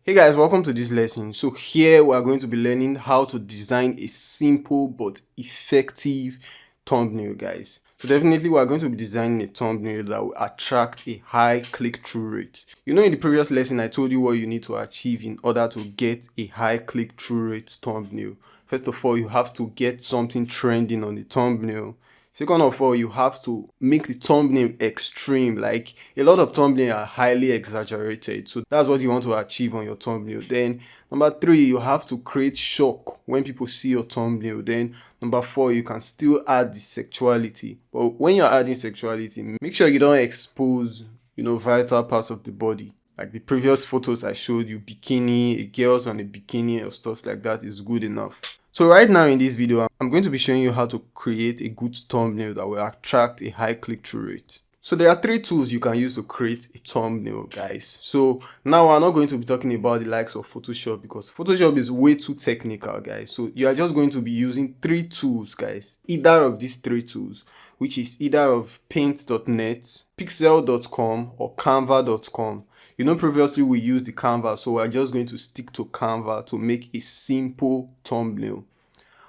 Hey guys, welcome to this lesson. So here we are going to be learning how to design a simple but effective thumbnail, guys. So definitely we are going to be designing a thumbnail that will attract a high click-through rate. You know, in the previous lesson I told you what you need to achieve in order to get a high click-through rate thumbnail. First of all, you have to get something trending on the thumbnail. Second of all, you have to make the thumbnail extreme. Like, a lot of thumbnails are highly exaggerated, so that's what you want to achieve on your thumbnail. Then number 3, you have to create shock when people see your thumbnail. Then number 4, you can still add the sexuality, but when you're adding sexuality, make sure you don't expose vital parts of the body. Like the previous photos I showed you, bikini, girls on a bikini or stuff like that is good enough. So right now in this video, I'm going to be showing you how to create a good thumbnail that will attract a high click-through rate. So there are 3 tools you can use to create a thumbnail, guys. So now I'm not going to be talking about the likes of Photoshop because Photoshop is way too technical, guys. So you are just going to be using 3 tools, guys. Either of these 3 tools, which is either of paint.net, pixel.com or canva.com. You know, previously we used the Canva, so we're just going to stick to Canva to make a simple thumbnail.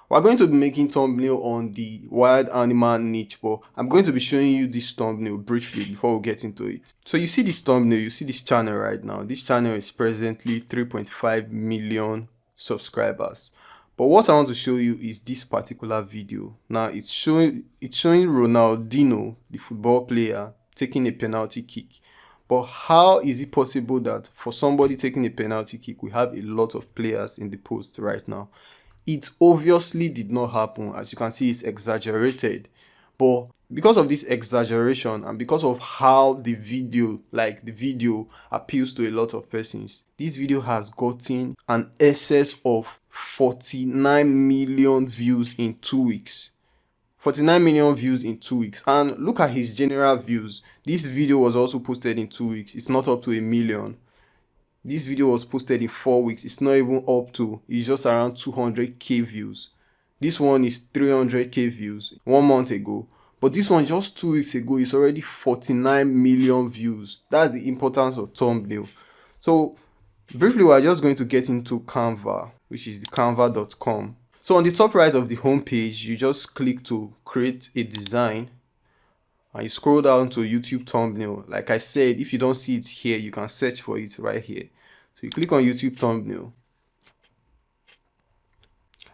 We're going to be making thumbnail on the wild animal niche, but I'm going to be showing you this thumbnail briefly before we get into it. So you see this thumbnail, you see this channel right now. This channel is presently 3.5 million subscribers. But what I want to show you is this particular video. Now it's showing Ronaldinho, the football player, taking a penalty kick. But how is it possible that for somebody taking a penalty kick, we have a lot of players in the post right now? It obviously did not happen. As you can see, it's exaggerated. But because of this exaggeration and because of how the video appeals to a lot of persons, this video has gotten an excess of 49 million views in 2 weeks. 49 million views in 2 weeks. And look at his general views. This video was also posted in 2 weeks. It's not up to 1 million. This video was posted in 4 weeks. It's not even up to, it's just around 200k views. This one is 300k views 1 month ago. But this one just 2 weeks ago is already 49 million views. That's the importance of thumbnail. So briefly, we're just going to get into Canva, which is the canva.com. So on the top right of the home page, you just click to create a design and you scroll down to YouTube thumbnail. Like I said, if you don't see it here, you can search for it right here. So you click on YouTube thumbnail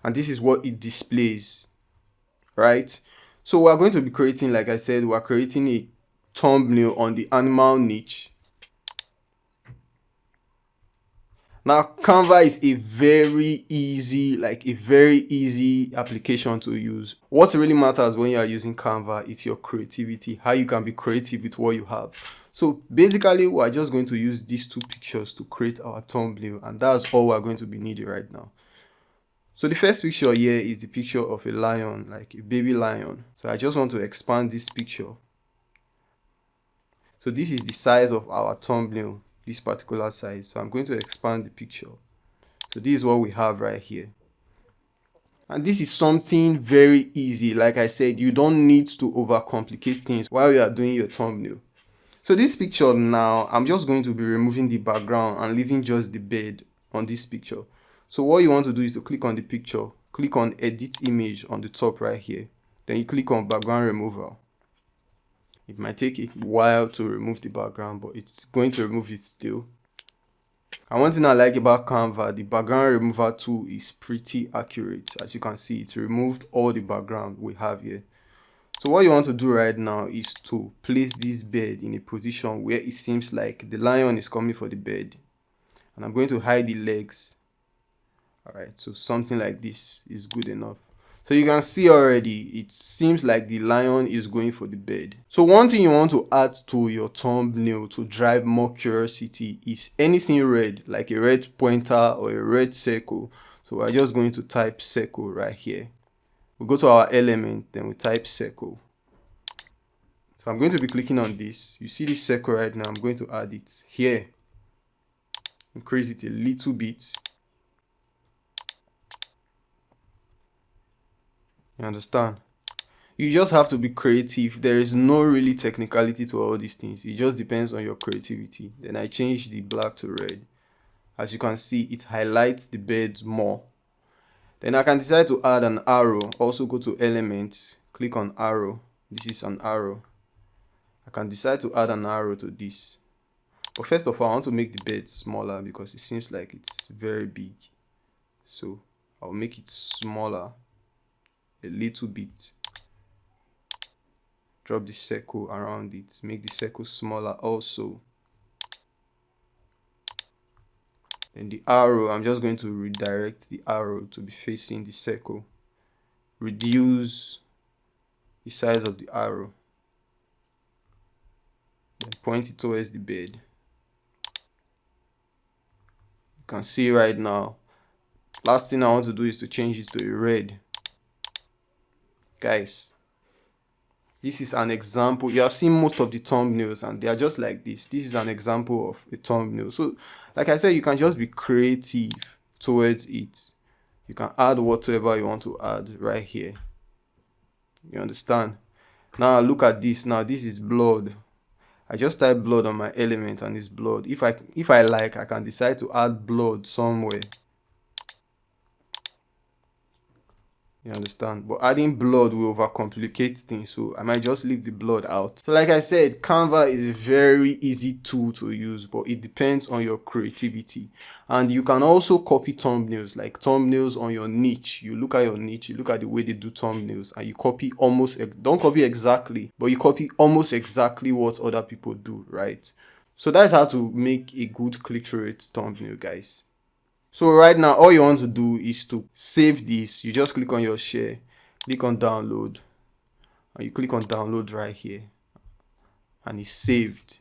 and this is what it displays, right? So we're going to be creating, like I said, we're creating a thumbnail on the animal niche. Now, Canva is a very easy application to use. What really matters when you are using Canva is your creativity, how you can be creative with what you have. So basically, we're just going to use these 2 pictures to create our thumbnail, and that's all we're going to be needing right now. So the first picture here is the picture of a lion, like a baby lion. So I just want to expand this picture. So this is the size of our thumbnail, this particular size. So I'm going to expand the picture. So this is what we have right here. And this is something very easy. Like I said, you don't need to overcomplicate things while you are doing your thumbnail. So this picture now, I'm just going to be removing the background and leaving just the bed on this picture. So what you want to do is to click on the picture, click on edit image on the top right here. Then you click on background removal. It might take a while to remove the background, but it's going to remove it still. And one thing I like about Canva, the background removal tool is pretty accurate. As you can see, it's removed all the background we have here. So what you want to do right now is to place this bed in a position where it seems like the lion is coming for the bed. And I'm going to hide the legs. Alright, so something like this is good enough. So you can see already, it seems like the lion is going for the bed. So one thing you want to add to your thumbnail to drive more curiosity is anything red, like a red pointer or a red circle. So we're just going to type circle right here. We go to our element, then we type circle. So I'm going to be clicking on this. You see this circle right now, I'm going to add it here. Increase it a little bit. You understand? You just have to be creative. There is no really technicality to all these things. It just depends on your creativity. Then I change the black to red. As you can see, it highlights the bird more. Then I can decide to add an arrow. Also go to elements, click on arrow. This is an arrow. I can decide to add an arrow to this. But first of all, I want to make the bird smaller because it seems like it's very big. So I'll make it smaller a little bit. Drop the circle around it. Make the circle smaller also. Then the arrow, I'm just going to redirect the arrow to be facing the circle. Reduce the size of the arrow. Then point it towards the bird. You can see right now. Last thing I want to do is to change this to a red. Guys, this is an example. You have seen most of the thumbnails and they are just like this. This is an example of a thumbnail. So like I said, you can just be creative towards it. You can add whatever you want to add right here. You understand? Now look at this. Now this is blood. I just type blood on my element and it's blood. If I like, I can decide to add blood somewhere. You understand? But adding blood will overcomplicate things, so I might just leave the blood out. So like I said, Canva is a very easy tool to use, but it depends on your creativity. And you can also copy thumbnails, like thumbnails on your niche. You look at your niche, you look at the way they do thumbnails, and you copy don't copy exactly, but you copy almost exactly what other people do, right? So that's how to make a good click-through rate thumbnail, guys. So right now, all you want to do is to save this. You just click on your share, click on download, and you click on download right here, and it's saved.